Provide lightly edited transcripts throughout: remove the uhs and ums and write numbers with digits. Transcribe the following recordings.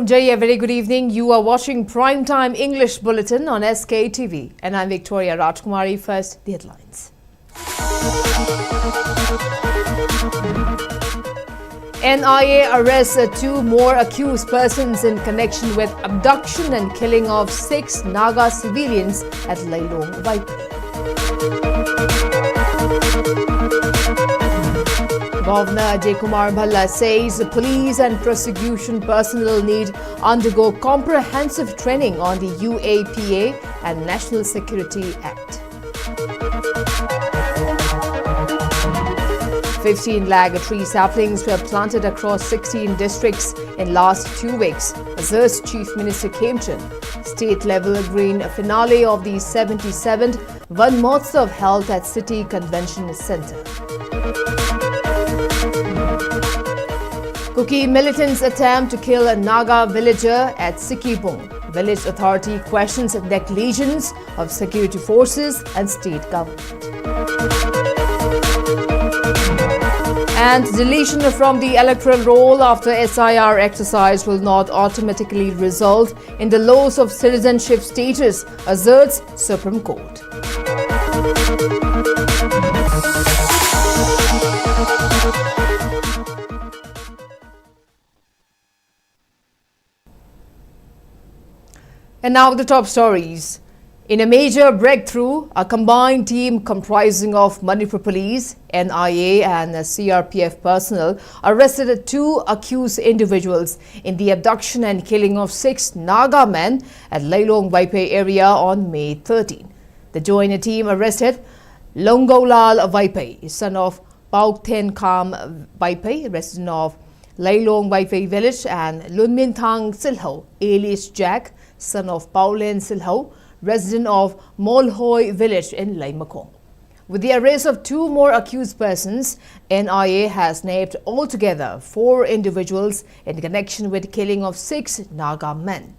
Jay, a very good evening. You are watching Primetime English Bulletin on SKTV, and I'm Victoria Rajkumari. First, the headlines. NIA arrests two more accused persons in connection with abduction and killing of 6 Naga civilians at Lailong, Vaipai. Governor Ajay Kumar Bhalla says police and prosecution personnel need undergo comprehensive training on the UAPA and National Security Act. 15 lakh tree saplings were planted across 16 districts in last 2 weeks, asserts Chief Minister Khemchand. State-level green finale of the 77th Mahotsav held at City Convention Centre. Kuki militants attempt to kill a Naga villager at Sktv'S. Village authority questions negligence of security forces and state government. And deletion from the electoral roll after SIR exercise will not automatically result in the loss of citizenship status, asserts Supreme Court. And now the top stories. In a major breakthrough, a combined team comprising of Manipur Police, NIA and CRPF personnel arrested 2 accused individuals in the abduction and killing of 6 Naga men at Lailong Vaipai area on May 13. The joint team arrested Longolal Vaipai, son of Paukten Kam Vaipai, resident of Lailong Vaipai village, and Lunminthang Silho, alias Jack, son of Paulen Silho, resident of Molhoi village in Laimakong. With the arrest of 2 more accused persons, NIA has nabbed altogether 4 individuals in connection with killing of 6 Naga men.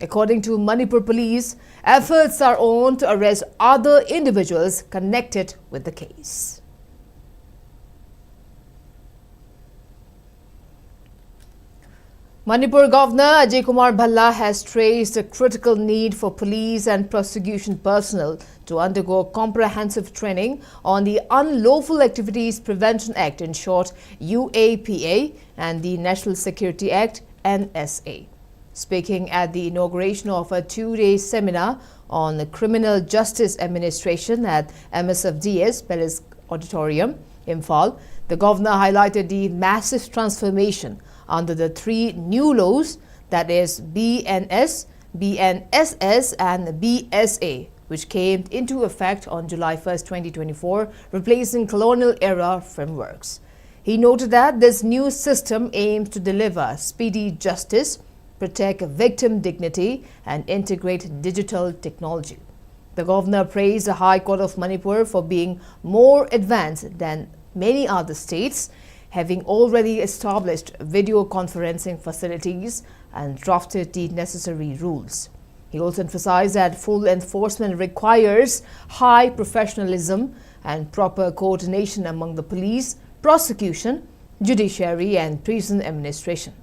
According to Manipur Police, efforts are on to arrest other individuals connected with the case. Manipur Governor Ajay Kumar Bhalla has stressed the critical need for police and prosecution personnel to undergo comprehensive training on the Unlawful Activities Prevention Act, in short UAPA, and the National Security Act, NSA. Speaking at the inauguration of a 2-day seminar on the criminal justice administration at MSFDS Palace Auditorium, Imphal, the governor highlighted the massive transformation under the 3 new laws, that is BNS, BNSS and BSA, which came into effect on July 1, 2024, replacing colonial-era frameworks. He noted that this new system aims to deliver speedy justice, protect victim dignity and integrate digital technology. The governor praised the High Court of Manipur for being more advanced than many other states, having already established video conferencing facilities and drafted the necessary rules. He also emphasized that full enforcement requires high professionalism and proper coordination among the police, prosecution, judiciary and prison administration.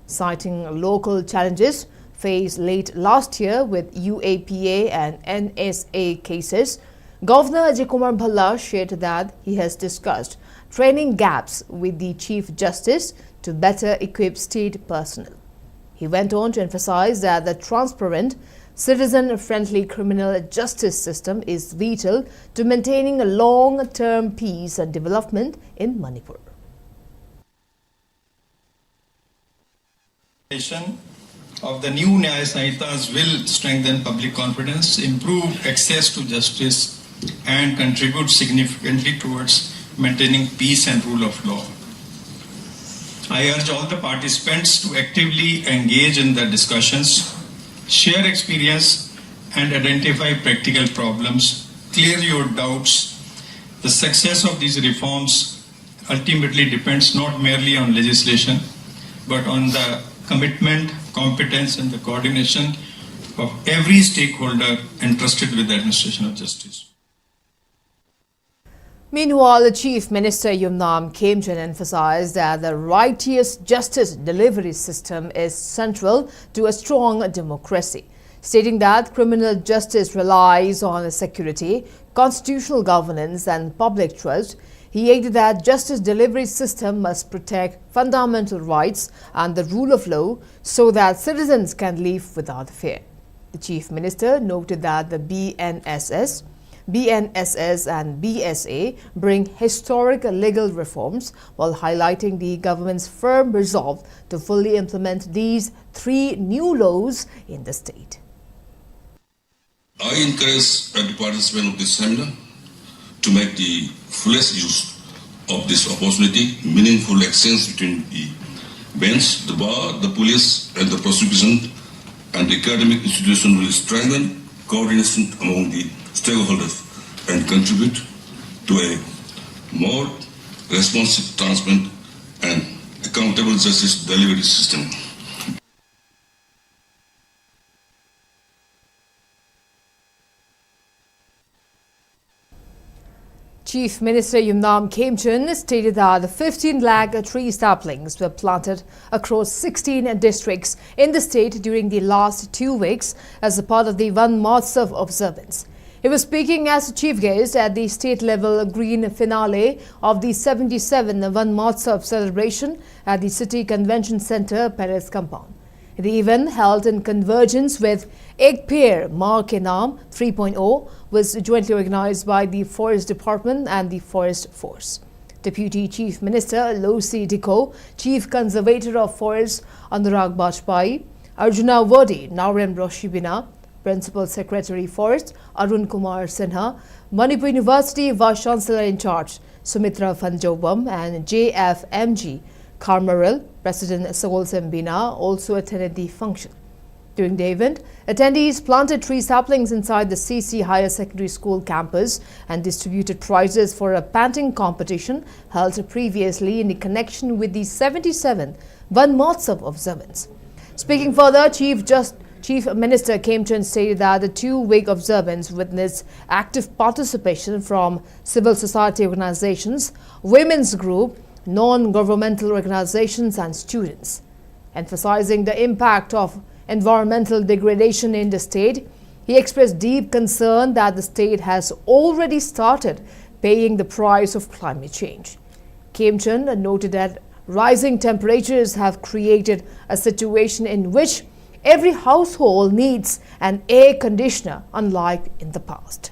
Citing local challenges faced late last year with UAPA and NSA cases, Governor Ajay Kumar Bhalla shared that he has discussed training gaps with the Chief Justice to better equip state personnel. He went on to emphasize that the transparent, citizen-friendly criminal justice system is vital to maintaining a long-term peace and development in Manipur. Of the new Nyaya Sanhitas will strengthen public confidence, improve access to justice and contribute significantly towards maintaining peace and rule of law. I urge all the participants to actively engage in the discussions, share experience and identify practical problems, clear your doubts. The success of these reforms ultimately depends not merely on legislation, but on the commitment, competence and the coordination of every stakeholder entrusted with the administration of justice. Meanwhile, the Chief Minister Yumnam Khemchand emphasized that the righteous justice delivery system is central to a strong democracy, stating that criminal justice relies on security, constitutional governance and public trust. He added that justice delivery system must protect fundamental rights and the rule of law so that citizens can live without fear. The Chief Minister noted that the BNSS and BSA bring historic legal reforms while highlighting the government's firm resolve to fully implement these 3 new laws in the state. I encourage every participant of this seminar to make the fullest use of this opportunity. Meaningful exchange between the bench, the bar, the police and the prosecution and the academic institution will strengthen coordination among the stakeholders and contribute to a more responsive, transparent and accountable justice delivery system. Chief Minister Yumnam Khemchand stated that the 15 lakh tree saplings were planted across 16 districts in the state during the last 2 weeks as a part of the Mahotsav observance. He was speaking as chief guest at the state-level green finale of the 77 Mahotsav celebration at the City Convention Centre Palace compound. The event, held in convergence with Ek Peir Maa Ke Naam 3.0, was jointly organized by the Forest Department and the Forest Force. Deputy Chief Minister Losi Dikko, Chief Conservator of Forests Anurag Bajpai, Arjuna Wadi Naurem Roshibina, Principal Secretary Forest Arun Kumar Sinha, Manipur University Vice Chancellor in charge Sumitra Fanjobam and JFMG Carmarel, President Sogol Sembina also attended the function. During the event, attendees planted tree saplings inside the CC Higher Secondary School campus and distributed prizes for a painting competition held previously in connection with the 77th Mahotsav observance. Speaking further, Chief Minister Khemchand stated that the 2-week observance witnessed active participation from civil society organizations, women's group, non-governmental organizations and students. Emphasizing the impact of environmental degradation in the state, he expressed deep concern that the state has already started paying the price of climate change. Khemchand noted that rising temperatures have created a situation in which every household needs an air conditioner, unlike in the past.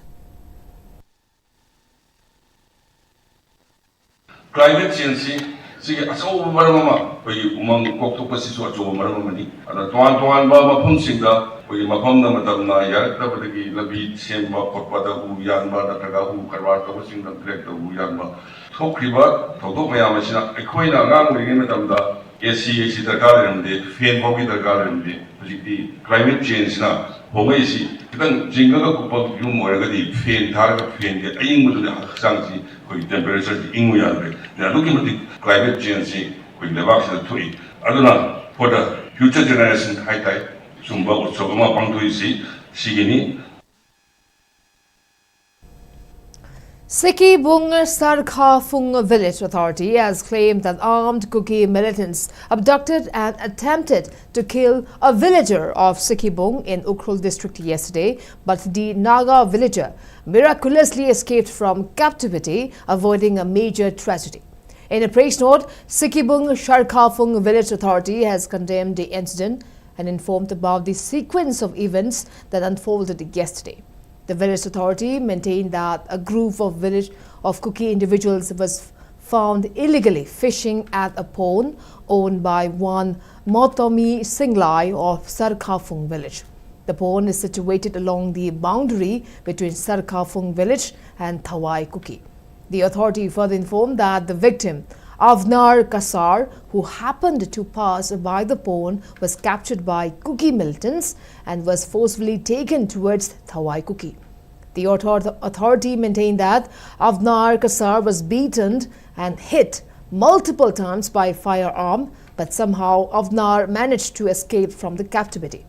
Climate change is a so marama we umang koktopas so jo maramani ana tuan ba mafum singda we mafam na matamna ya tabagi labi semba potpada u yanba na taga u karwa to singda direct u yanba thokriba thodo mayam asina ekhoina angang uri matamda AC darkar ramde fan bogi darkar ramde hujikti climate change na homai si kitang jinga ko pop yum moragadi fan thar ka fan ge aying mudu haksang si temperature ingu yanbe na looking at the climate change we lebak sa thui aduna for the future generation hai tai sumba utsogama pangtoi si sigini Sikibung Sarkhafung Village Authority has claimed that armed Kuki militants abducted and attempted to kill a villager of Sikibung in Ukhrul district yesterday, but the Naga villager miraculously escaped from captivity, avoiding a major tragedy. In a press note, Sikibung Sarkhafung Village Authority has condemned the incident and informed about the sequence of events that unfolded yesterday. The village authority maintained that a group of Kuki individuals was found illegally fishing at a pond owned by one Motomi Singlai of Sarkhafung village. The pond is situated along the boundary between Sarkhafung village and Thawai Kuki. The authority further informed that the victim, Avnar Kasar, who happened to pass by the pond, was captured by Kuki militants and was forcefully taken towards Thawai Kuki. The authority maintained that Avnar Kasar was beaten and hit multiple times by firearm, but somehow Avnar managed to escape from the captivity.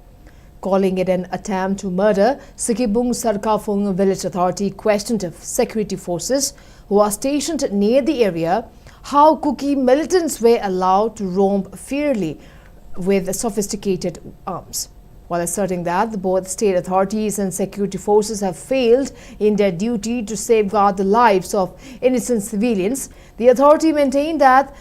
Calling it an attempt to murder, Sikibung Sarkafung village authority questioned security forces who are stationed near the area how Kuki militants were allowed to roam freely with sophisticated arms. While asserting that both state authorities and security forces have failed in their duty to safeguard the lives of innocent civilians, the authority maintained that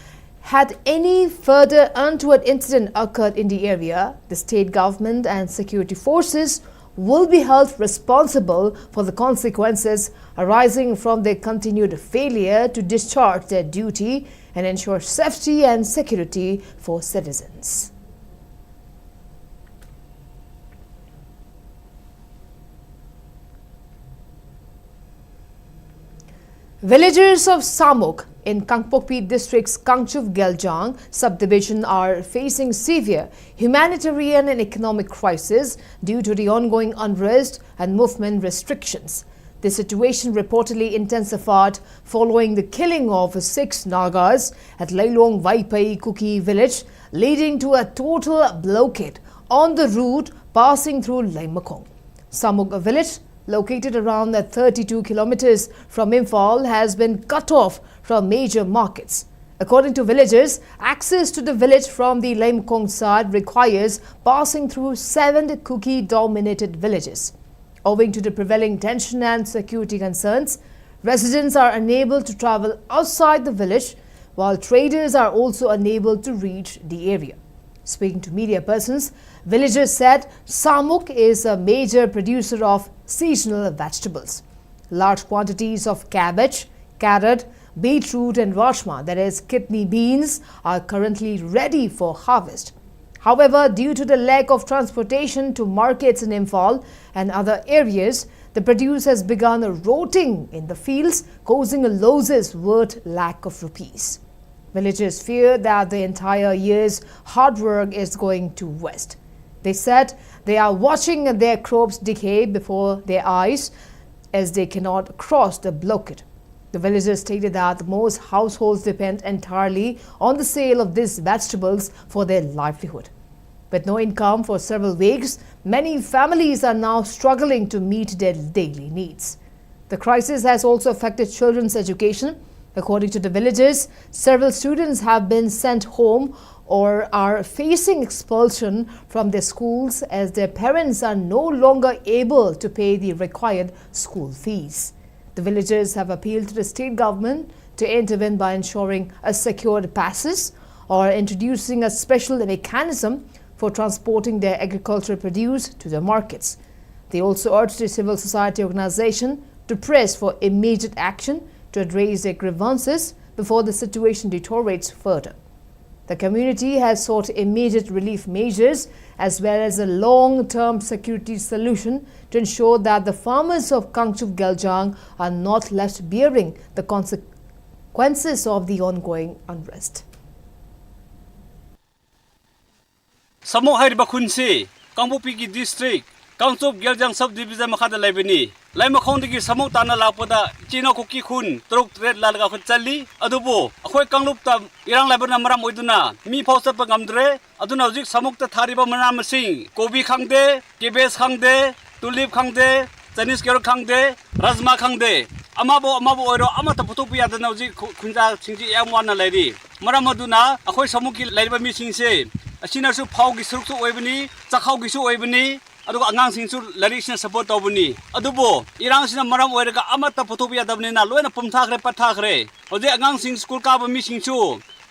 had any further untoward incident occurred in the area, the state government and security forces will be held responsible for the consequences arising from their continued failure to discharge their duty and ensure safety and security for citizens. Villagers of Samuk in Kangpokpi district's Kangchuv Geljang subdivision are facing severe humanitarian and economic crisis due to the ongoing unrest and movement restrictions. The situation reportedly intensified following the killing of 6 Nagas at Lailong Vaipai Kuki village, leading to a total blockade on the route passing through Laimakong. Samuk village, located around 32 kilometers from Imphal, has been cut off from major markets. According to villagers, access to the village from the Laimakong side requires passing through 7 Kuki-dominated villages. Owing to the prevailing tension and security concerns, residents are unable to travel outside the village, while traders are also unable to reach the area. Speaking to media persons, villagers said Samuk is a major producer of seasonal vegetables. Large quantities of cabbage, carrot, beetroot and rajma, that is kidney beans, are currently ready for harvest. However, due to the lack of transportation to markets in Imphal and other areas, the produce has begun rotting in the fields, causing losses worth lakh of rupees. Villagers fear that the entire year's hard work is going to waste. They said they are watching their crops decay before their eyes as they cannot cross the blockade. The villagers stated that most households depend entirely on the sale of these vegetables for their livelihood. With no income for several weeks, many families are now struggling to meet their daily needs. The crisis has also affected children's education. According to the villagers, several students have been sent home or are facing expulsion from their schools as their parents are no longer able to pay the required school fees. The villagers have appealed to the state government to intervene by ensuring a secured passage or introducing a special mechanism for transporting their agricultural produce to the markets. They also urged the civil society organization to press for immediate action to address their grievances before the situation deteriorates further. The community has sought immediate relief measures as well as a long-term security solution to ensure that the farmers of Kangchuv Geljang are not left bearing the consequences of the ongoing unrest. Samuk hariba khunsi Kangpokpi district Kangchuv Geljang subdivision makhada laibani Laimakong digi Samuk tana lapada Chino Kuki khun truk tret lalaga khun chali adubo akhoi kanglupta irang laibana maram oiduna mi phausa pa ngamdre aduna hojik Samuk ta thariba manam masing kobi khangde cabbage khangde tulip khangde Chinese carrot khangde rajma khangde amabo oiro amata phutu pu yadana hojik khunja singji yamwana lairi maram aduna akhoi Samuk ki laiba mi singse asina su phau gi suruk su oibani chakhau gi su oibani aduga angang singsu larisna support tawbuni adubo irang sina maram oiraga amata photobiya dabnena loina pumthakre pathakre hoje angang sing school ka ba mi singsu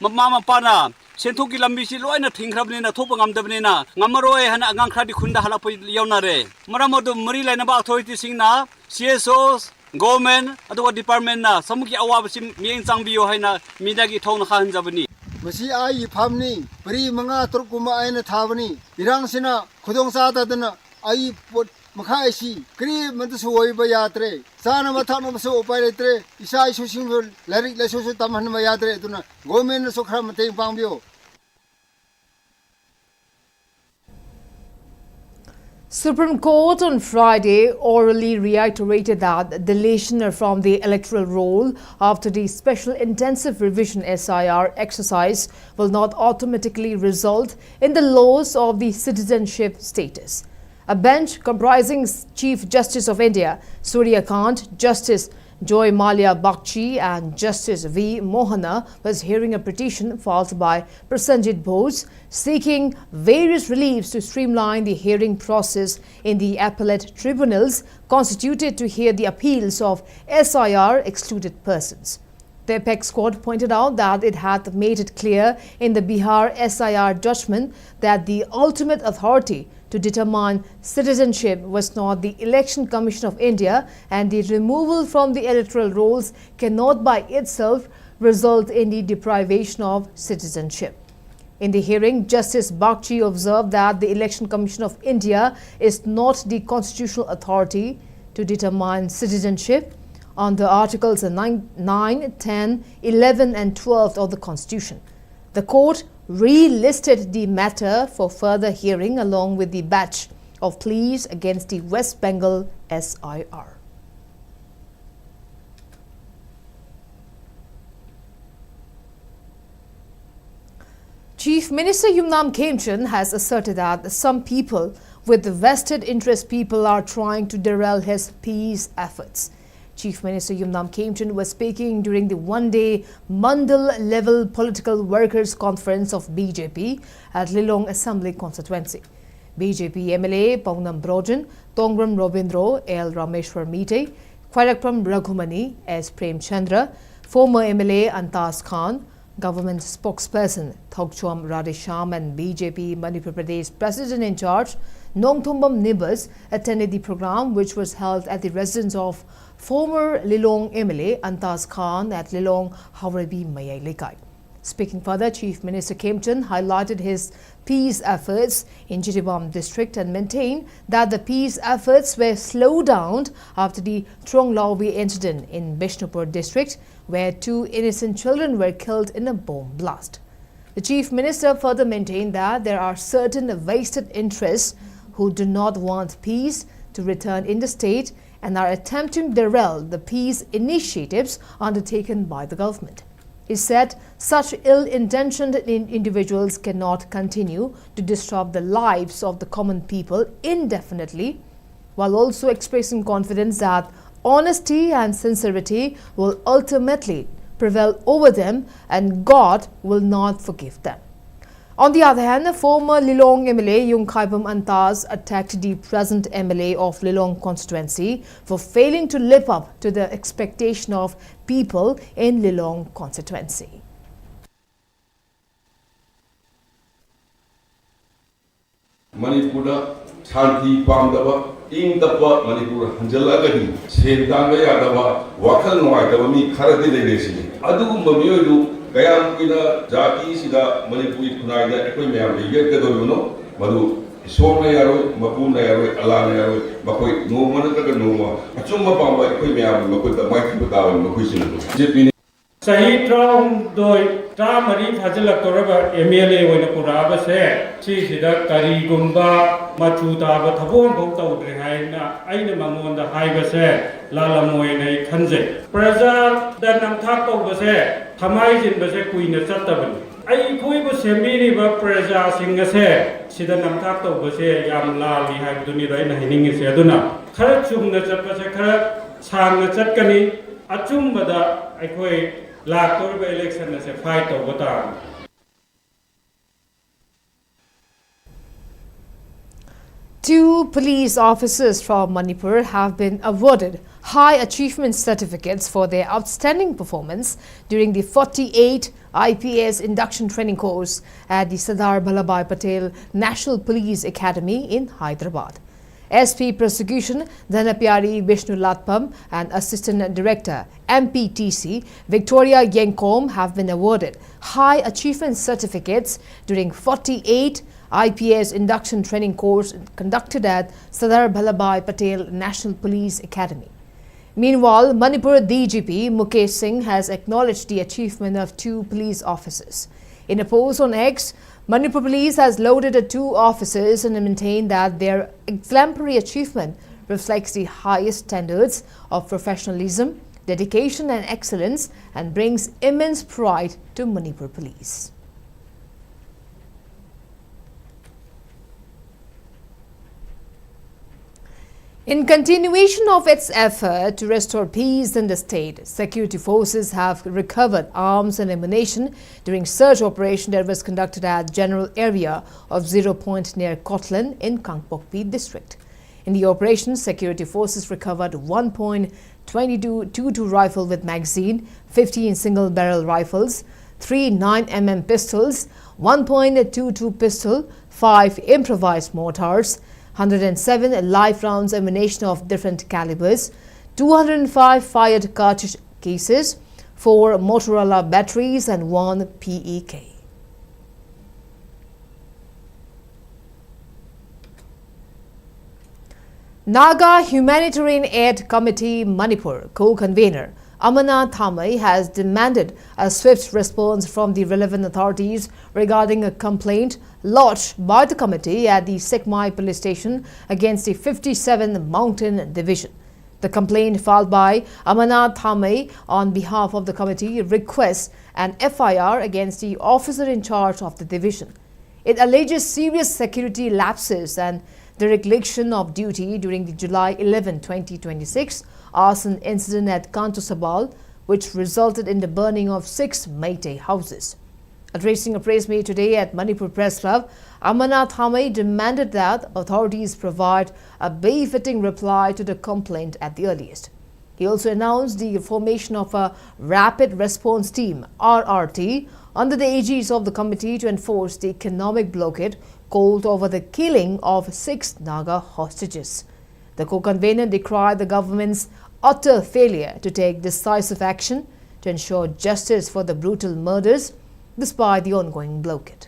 mama mapana senthuk ki lambi si loina thingkhrabnena thopa ngamdabnena ngamaroi hana angang khradi khunda halapoi yawnare maram adu mari laina ba authority singna CSOs government aduga department na samuki awab sim mieng changbiyo haina midagi thongna khan jabani Masi ai famni beri manga turkuma aina thabani irang sina khudong sa dadana ai pot makha si kri mantu soi ba yatre sana matha no so upai letre isa isu sing larik la so tamhan ma yatre tuna government so khra mate pangbio. Supreme Court on Friday orally reiterated that deletion from the electoral roll after the Special Intensive Revision SIR exercise will not automatically result in the loss of the citizenship status. A bench comprising Chief Justice of India, Surya Kant, Justice Joy Malia Bakshi and Justice V. Mohana was hearing a petition filed by Prasenjit Bose seeking various reliefs to streamline the hearing process in the appellate tribunals constituted to hear the appeals of SIR excluded persons. The Apex Court pointed out that it had made it clear in the Bihar SIR judgment that the ultimate authority to determine citizenship was not the Election Commission of India, and the removal from the electoral rolls cannot by itself result in the deprivation of citizenship. In the hearing, Justice Bakshi observed that the Election Commission of India is not the constitutional authority to determine citizenship under Articles 9, 10, 11 and 12 of the Constitution. The court relisted the matter for further hearing along with the batch of pleas against the West Bengal SIR. Chief Minister Yumnam Khemchand has asserted that some people with vested interest people are trying to derail his peace efforts. Chief Minister Yumnam Khemchand was speaking during the one-day Mandal-level political workers' conference of BJP at Lilong Assembly constituency. BJP MLA Paunam Brojan, Tongram Robindro, L. Rameshwar Mite, Khairakpram Raghumani, S. Prem Chandra, former MLA Antaz Khan, government spokesperson Thokchom Radhesham and BJP Manipur Pradesh President-in-charge Nongthombam Nibas attended the program, which was held at the residence of former Lilong MLA Antaz Khan at Lilong Hawrabi Mayai Lekai. Speaking further, Chief Minister Khemchand highlighted his peace efforts in Jittibam district and maintained that the peace efforts were slowed down after the Tronglawi incident in Bishnupur district, where 2 innocent children were killed in a bomb blast. The Chief Minister further maintained that there are certain vested interests who do not want peace to return in the state and are attempting to derail the peace initiatives undertaken by the government. He said such ill-intentioned individuals cannot continue to disrupt the lives of the common people indefinitely, while also expressing confidence that honesty and sincerity will ultimately prevail over them and God will not forgive them. On the other hand, the former Lilong MLA Yung Khaibam Antaz attacked the present MLA of Lilong constituency for failing to live up to the expectation of people in Lilong constituency. Manipur Shanti Pamdava, Indapa Manipur Hanjalagani, Sentanga Yadava, Wakal Noitavami, Karate Legation. Adu Mamio. Gayam Pina, Jati Sida, Manipuri Punaida, Equimam, the Yetano, Madu, Sona Yaro, Mapuna Yaro, Alana Yaro, Makoi, no Manaka Noma, Achuma Pamba, Equimam, Makuta, Mike Putawa, Makusin. Sahi Tram Doi, Tramari Fazilla Toraba, MLA when a Kuraba said, Chisida, Kari Gumba, Machuta, Tabon, Bota, Rehaina, Aina Mamon, the Hiva said, Lala Moine, Kanze. Preza, that Namtako was said. Thamai base Queen of Sataban. I could semi presa sing a say, Sida Namtato was a yam la, we have to need a hanging is Yaduna. Karachum the Zapasaka, Sang the Chatkani, Achum Bada, I quay, La Torba election as a fight over time. Two police officers from Manipur have been awarded high achievement certificates for their outstanding performance during the 48 IPS induction training course at the Sardar Vallabhbhai Patel National Police Academy in Hyderabad. SP Prosecution Dhanapyari Vishnu Latpam and Assistant Director MPTC Victoria Yenkom have been awarded high achievement certificates during 48 IPS induction training course conducted at Sardar Vallabhbhai Patel National Police Academy. Meanwhile, Manipur DGP Mukesh Singh has acknowledged the achievement of 2 police officers. In a post on X, Manipur Police has lauded 2 officers and maintained that their exemplary achievement reflects the highest standards of professionalism, dedication and excellence and brings immense pride to Manipur Police. In continuation of its effort to restore peace in the state, security forces have recovered arms and ammunition during search operation that was conducted at general area of Zero Point near Kotlan in Kangpokpi district. In the operation, security forces recovered 1.22 rifle with magazine, 15 single-barrel rifles, 3 9mm pistols, 1.22 pistol, 5 improvised mortars, 107 live rounds ammunition of different calibers, 205 fired cartridge cases, 4 Motorola batteries and 1 PEK. Naga Humanitarian Aid Committee Manipur co-convener Amarnath Thamai has demanded a swift response from the relevant authorities regarding a complaint lodged by the committee at the Sekmai police station against the 57 Mountain Division. The complaint filed by Amarnath Thamai on behalf of the committee requests an FIR against the officer in charge of the division. It alleges serious security lapses and dereliction of duty during the July 11, 2026 arson incident at Kantosabal, which resulted in the burning of 6 Meitei houses. Addressing a press meet today at Manipur Press Club, Amarnath Thamai demanded that authorities provide a befitting reply to the complaint at the earliest. He also announced the formation of a Rapid Response Team, RRT, under the aegis of the committee to enforce the economic blockade called over the killing of 6 Naga hostages. The co-convener decried the government's utter failure to take decisive action to ensure justice for the brutal murders despite the ongoing blockade.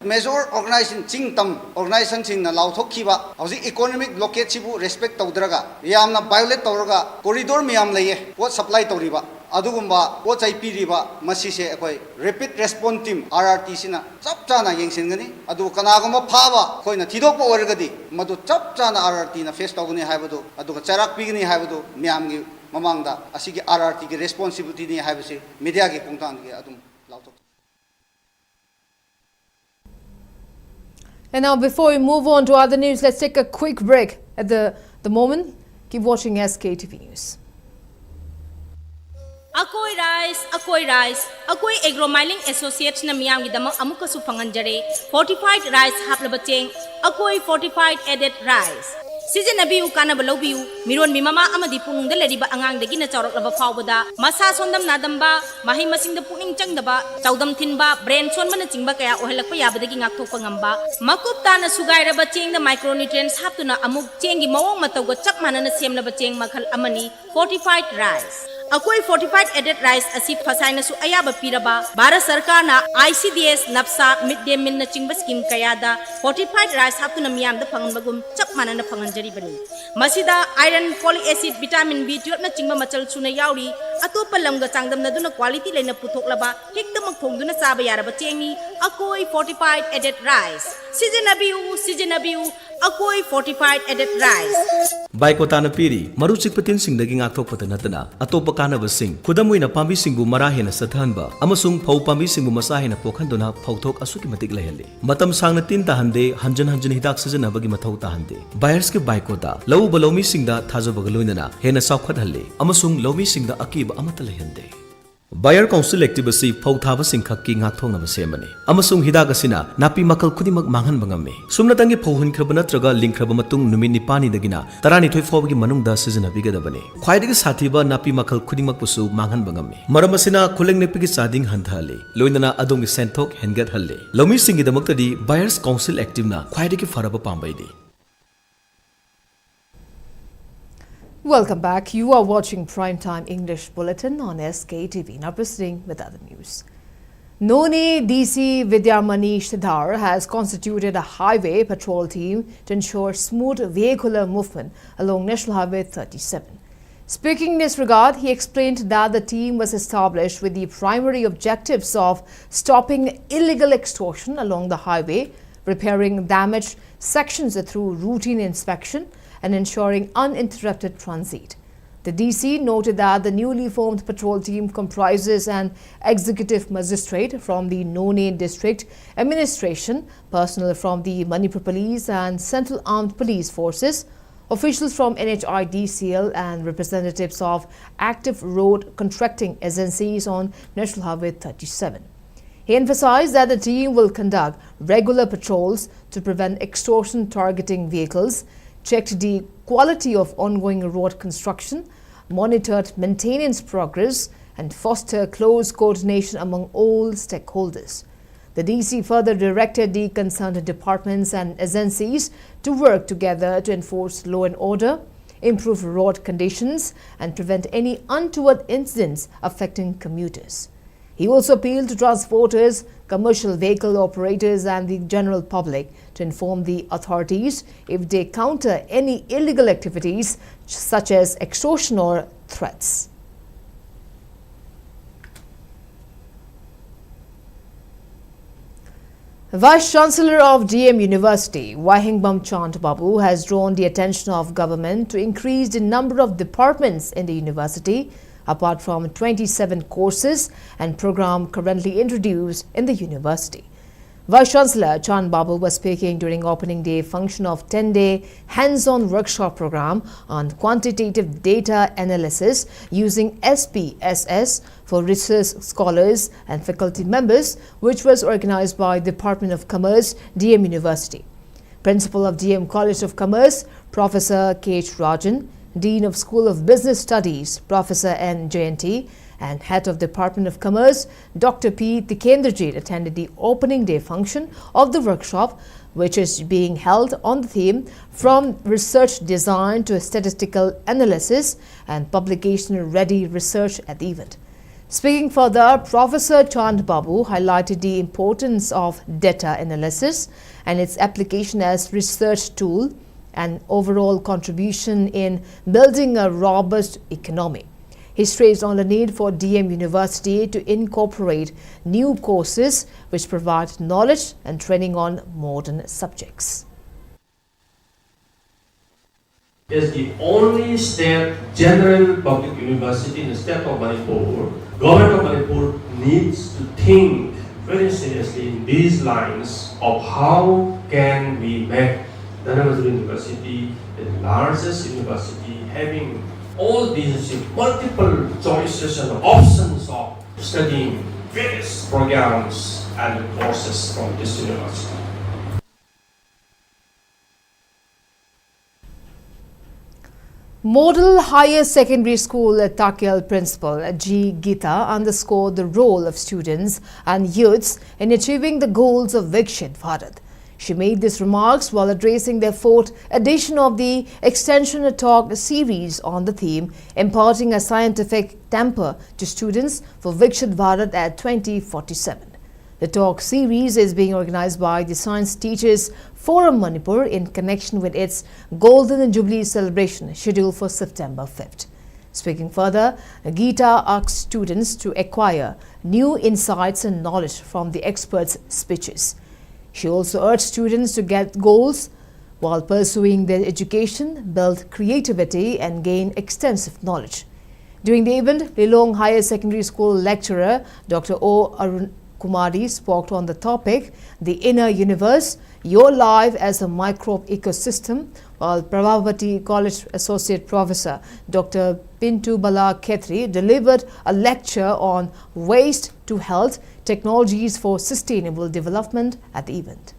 Major organization Chingtam organization sing na lauthok khiba hoji economic blockade chibu respect tawdraga yamna violate tawraga corridor miyam leye pot supply tawriba adugumba pot chai piriba masi se akoi rapid response team RRT sina chap chana yengsingani adu kanaguma phaba koina thidokpa orgadi madu chap chana RRT na face tawguni haibadu aduga charak pigni haibadu miyam gi mamangda asigi RRT gi responsibility ni haibase media gi pungtang gi adum lauthok. And now, before we move on to other news, let's take a quick break at the moment. Keep watching SKTV News. Akoi rice, Akoi Agro Mining Associates na miyam gidamak amuka su panganjare, fortified rice haplaba cheng, Akoi fortified added rice. Season abiu kana balobiu, miron mimama amadi punung da leriba angang dagi na chawrak laba fawbada, masa sondam nadamba, mahi masing da puning changdaba, chawdam thinba, brain son mana chingba kaya ohelakpa yabadagi ngakthok pangamba, makupta na sugay raba cheng da micronutrients haptuna amuk chengi mawang matawga chak mana na sem laba cheng makhal amani, fortified rice. Akoi fortified added rice asi fasai na su ayaba piraba, Bharat Sarkar na ICDS napsa midday meal na chingba scheme kaya da fortified rice haptuna miyam da panganbagum chak mana na panganjari bani. Masida iron, folic acid, vitamin B12 na chingba machal suna yauri, atopa lamga changdam na duna quality lay na putok laba, hikda magthong duna saba yaraba chengi, Akoi fortified added rice. Season abiu, Akoi fortified added rice. Baikota na piri, marusik patin sing daging atok patanatana, atopa kanaba sing, kudamoy na pambi singbu marahe na sathanba, amasung pau pambi singbu masahe na pokhando na pautok asuki matik layali. Matam sang na tin tahande, hanjan hidak sajana bagi mathaw tahande. Buyers ke baikota, lau balomi singda thajo bagaloy na hena saukhat halle, amasung lomi singda akiba amatalahende. Buyer Council activity Pauthaba Singkaki Ngathong of Semani. Amasung Hidagasina, Napi Makal Kudimak Mangan Bangame. Sumnatangi Pohun Krabanatraga, Link Krabamatung, Numini Pani Dagina, Tarani Toyfogi Manunda season of Bigadabane. Quite Satiba, Napi Makal Kudimak Pusu, Mangan Bangame. Maramasina, Kuling Nepiki Sading Hantali, Loinana Adong Sentok, Hengat Halle. Lomi Singi the Muktadi, Buyers Council Activena, Quite Faraba Pambaidi. Welcome back. You are watching Primetime English Bulletin on SKTV. Now proceeding with other news. Noni DC Vidyamani Shidhar has constituted a highway patrol team to ensure smooth vehicular movement along National Highway 37. Speaking in this regard, he explained that the team was established with the primary objectives of stopping illegal extortion along the highway, repairing damaged sections through routine inspection, and ensuring uninterrupted transit. The DC noted that the newly formed patrol team comprises an executive magistrate from the None District Administration, personnel from the Manipur Police and Central Armed Police Forces, officials from NHIDCL and representatives of active road contracting agencies on National Highway 37. He emphasized that the team will conduct regular patrols to prevent extortion targeting vehicles, checked the quality of ongoing road construction, monitored maintenance progress, and foster close coordination among all stakeholders. The DC further directed the concerned departments and agencies to work together to enforce law and order, improve road conditions, and prevent any untoward incidents affecting commuters. He also appealed to transporters, commercial vehicle operators and the general public to inform the authorities if they counter any illegal activities such as extortion or threats. Vice-Chancellor of DM University, Wahingbam Chand Babu, has drawn the attention of government to increase the number of departments in the university, apart from 27 courses and program currently introduced in the university. Vice-Chancellor Chand Babu was speaking during opening day function of 10-day hands-on workshop program on quantitative data analysis using SPSS for research scholars and faculty members, which was organized by Department of Commerce, DM University. Principal of DM College of Commerce, Professor K.H. Rajan, Dean of School of Business Studies, Professor N. Jayanti, and Head of Department of Commerce, Dr. P. Tikendrajit, attended the opening day function of the workshop, which is being held on the theme From Research Design to Statistical Analysis and Publication-Ready Research at the event. Speaking further, Professor Chand Babu highlighted the importance of data analysis and its application as research tool and overall contribution in building a robust economy. He stressed on the need for DM University to incorporate new courses which provide knowledge and training on modern subjects. Is the only state general public university in the state of Manipur, government of Manipur needs to think very seriously in these lines of how can we make Dhanamazur University the largest university having all these multiple choices and options of studying various programs and courses from this university. Model Higher Secondary School Takyal Principal G. Gita underscored the role of students and youths in achieving the goals of Viksit Bharat. She made these remarks while addressing their fourth edition of the Extension Talk series on the theme Imparting a Scientific Temper to Students for Viksit Bharat at 2047. The talk series is being organized by the Science Teachers Forum Manipur in connection with its Golden Jubilee celebration scheduled for September 5th. Speaking further, Geeta asked students to acquire new insights and knowledge from the experts' speeches. She also urged students to get goals while pursuing their education, build creativity and gain extensive knowledge. During the event, Lilong Higher Secondary School lecturer Dr. O. Arun Kumari spoke on the topic, The Inner Universe, Your Life as a Microbe Ecosystem, while Prabhavati College Associate Professor Dr. Pintu Bala Khetri delivered a lecture on Waste to Health, Technologies for Sustainable Development at the event.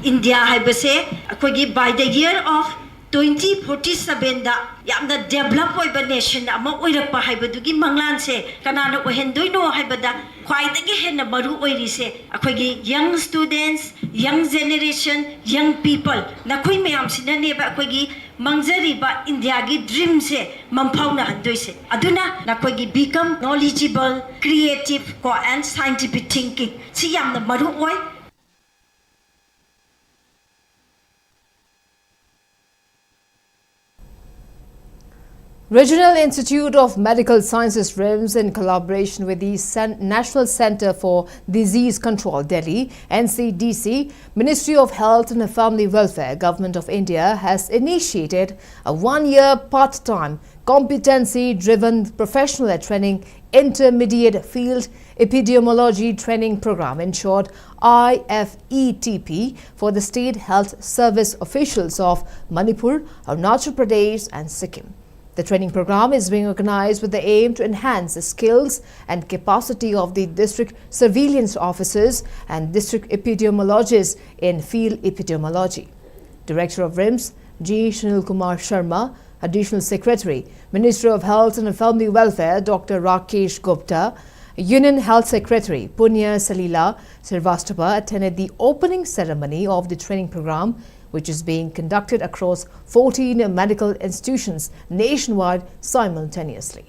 India haibase akogi by the year of 2047 da yamna develop oiba nation ama oirapa haibadugi manglan se kanana ohendoino haibada khwaidagi henna maru oiri se akogi young students, young generation, young people nakoi mayam sina neba akogi mangjariba India gi dream se mamphauna handoise aduna nakogi become knowledgeable, creative and scientific thinking si yamna maru oi. Regional Institute of Medical Sciences RIMS, in collaboration with the National Center for Disease Control, Delhi, NCDC, Ministry of Health and Family Welfare, Government of India, has initiated a one-year part-time competency-driven professional training intermediate field epidemiology training program, in short IFETP, for the state health service officials of Manipur, Arunachal Pradesh and Sikkim. The training program is being organized with the aim to enhance the skills and capacity of the district surveillance officers and district epidemiologists in field epidemiology. Director of RIMS, G. Sunil Kumar Sharma, Additional Secretary, Ministry of Health and Family Welfare, Dr. Rakesh Gupta, Union Health Secretary Punya Salila Srivastava attended the opening ceremony of the training program, which is being conducted across 14 medical institutions nationwide simultaneously.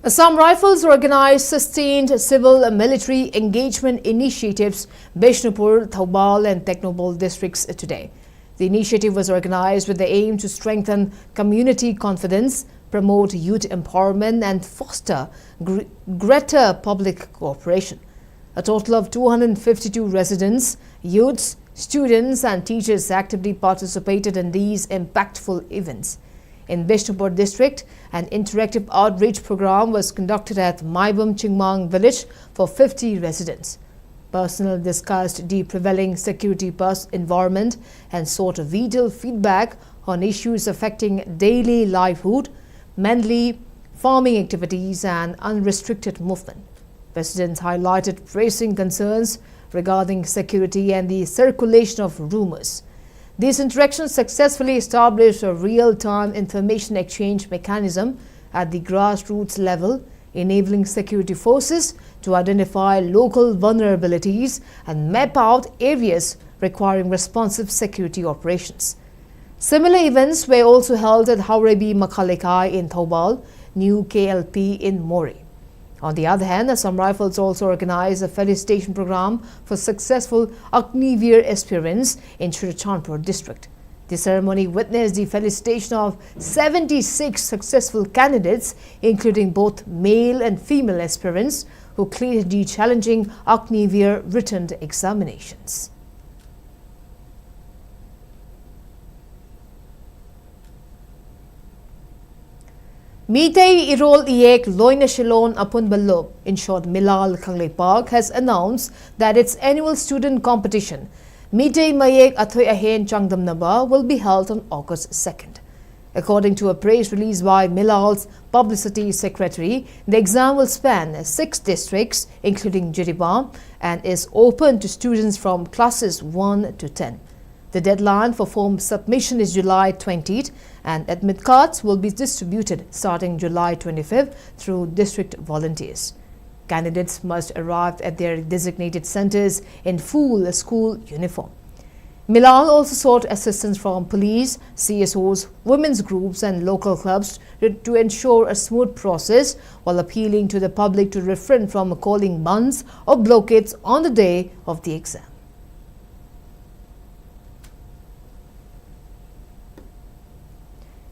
Assam Rifles organized sustained civil-military engagement initiatives Bishnupur, Thoubal and Technopol districts today. The initiative was organized with the aim to strengthen community confidence, promote youth empowerment and foster greater public cooperation. A total of 252 residents, youths, students and teachers actively participated in these impactful events. In Bishnupur district, an interactive outreach program was conducted at Maibam Chingmang village for 50 residents. Personnel discussed the prevailing security environment and sought vital feedback on issues affecting daily livelihood, mainly farming activities and unrestricted movement. Residents highlighted pressing concerns regarding security and the circulation of rumors. These interactions successfully established a real-time information exchange mechanism at the grassroots level, enabling security forces to identify local vulnerabilities and map out areas requiring responsive security operations. Similar events were also held at Haurebi Makhalekai in Thoubal, New KLP in Mori. On the other hand, Assam Rifles also organized a felicitation program for successful Agniveer aspirants in Churachandpur district. The ceremony witnessed the felicitation of 76 successful candidates, including both male and female aspirants, who cleared the challenging Agniveer written examinations. Mitei Irol Iek Loina Shilon Apun Balob, in short Milal Kanglei Park, has announced that its annual student competition, Mitei Mayek Athoy Ahen Changdam Naba, will be held on August 2nd. According to a press release by Milal's publicity secretary, the exam will span 6 districts, including Jiribam, and is open to students from classes 1 to 10. The deadline for form submission is July 20th, and admit cards will be distributed starting July 25th through district volunteers. Candidates must arrive at their designated centers in full school uniform. Milal also sought assistance from police, CSOs, women's groups and local clubs to ensure a smooth process, while appealing to the public to refrain from calling bunds or blockades on the day of the exam.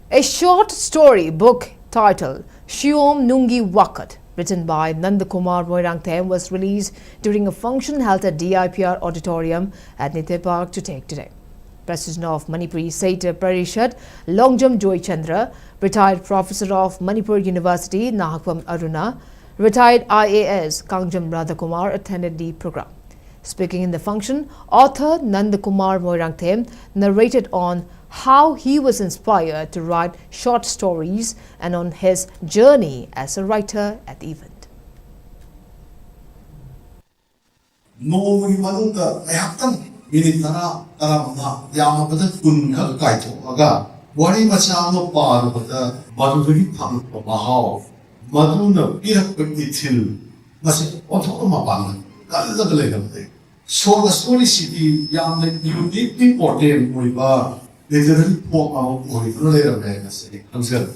A short story book titled Shiom Nungi Wakat, written by Nandakumar Moirangthem, was released during a function held at DIPR Auditorium at Nithe Park to take today. President of Manipuri State Parishad, Longjam Joy Chandra, retired Professor of Manipur University, Nahakwam Aruna, retired IAS Kangjam Radhakumar attended the program. Speaking in the function, author Nandakumar Moirangthem narrated on how he was inspired to write short stories and on his journey as a writer at the event. So the story city young unique important literally pour out or later consider.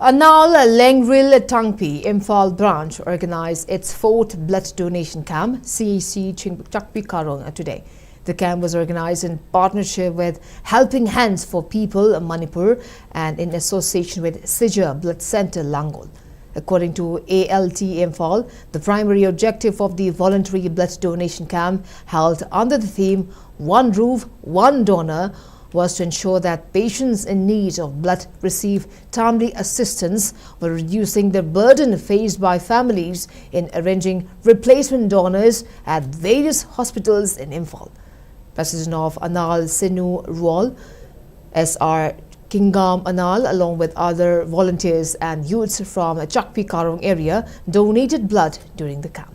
Anal Lengril Tangpi Imphal branch organized its 4th blood donation camp, CAC Chakpi Karong, today. The camp was organized in partnership with Helping Hands for People, Manipur, and in association with Sija Blood Center, Langol. According to ALT Imphal, the primary objective of the voluntary blood donation camp held under the theme One Roof, One Donor was to ensure that patients in need of blood receive timely assistance while reducing the burden faced by families in arranging replacement donors at various hospitals in Imphal. President of Anal Sinu Rual, SR Kingam Anal, along with other volunteers and youths from Chakpi Karong area, donated blood during the camp.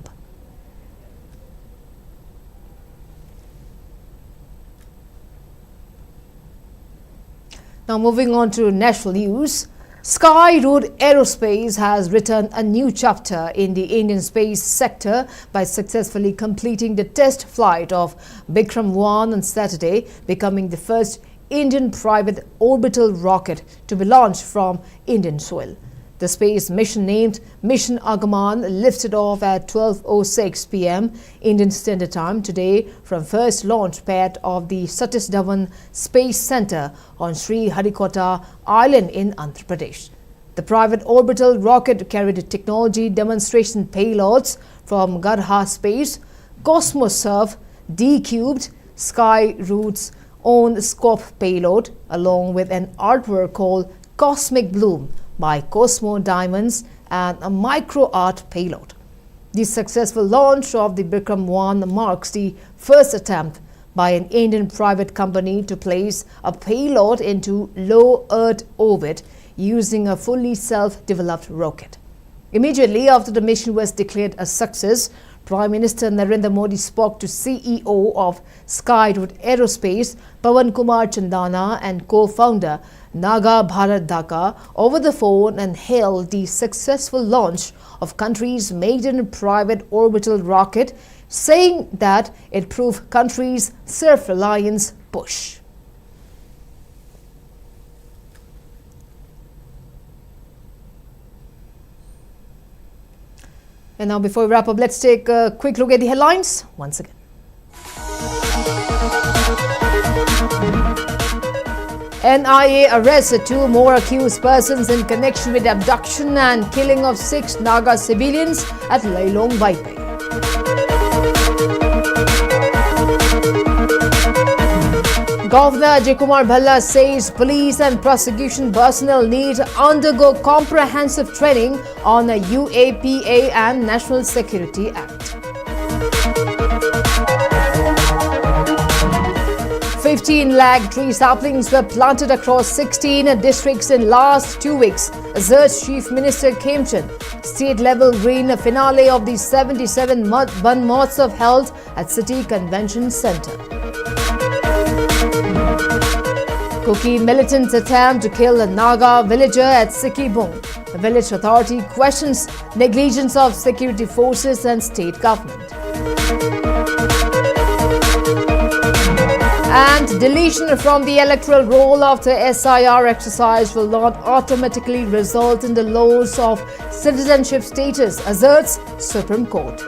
Now moving on to national news, Sky Road Aerospace has written a new chapter in the Indian space sector by successfully completing the test flight of Vikram 1 on Saturday, becoming the first Indian private orbital rocket to be launched from Indian soil. The space mission, named Mission Agaman, lifted off at 12:06 p.m. Indian Standard Time today from first launch pad of the Satish Dhawan Space Center on Sri Harikota Island in Andhra Pradesh. The private orbital rocket carried technology demonstration payloads from Garha Space, Cosmoserve, D-Cubed, Sky Route's own scope payload, along with an artwork called Cosmic Bloom by Cosmo Diamonds and a micro art payload. The successful launch of the Vikram 1 marks the first attempt by an Indian private company to place a payload into low Earth orbit using a fully self-developed rocket. Immediately after the mission was declared a success, Prime Minister Narendra Modi spoke to CEO of Sky Road Aerospace, Pawan Kumar Chandana, and co-founder Naga Bharat Dhaka over the phone and hailed the successful launch of country's maiden private orbital rocket, saying that it proved country's self-reliance push. And now, before we wrap up, let's take a quick look at the headlines once again. NIA arrests 2 more accused persons in connection with the abduction and killing of 6 Naga civilians at Lailong, Vaipai. Governor Ajay Kumar Bhalla says police and prosecution personnel need to undergo comprehensive training on the UAPA and National Security Act. 15 lakh tree saplings were planted across 16 districts in last 2 weeks, asserts Chief Minister Khemchand. State-level green finale of the 77 Mahotsav held at City Convention Centre. Kuki militants attempt to kill a Naga villager at Sikibung. The village authority questions negligence of security forces and state government. And deletion from the electoral roll after SIR exercise will not automatically result in the loss of citizenship status, asserts Supreme Court.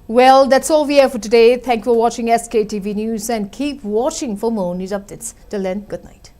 Well, that's all we have for today. Thank you for watching SKTV News and keep watching for more news updates. Till then, good night.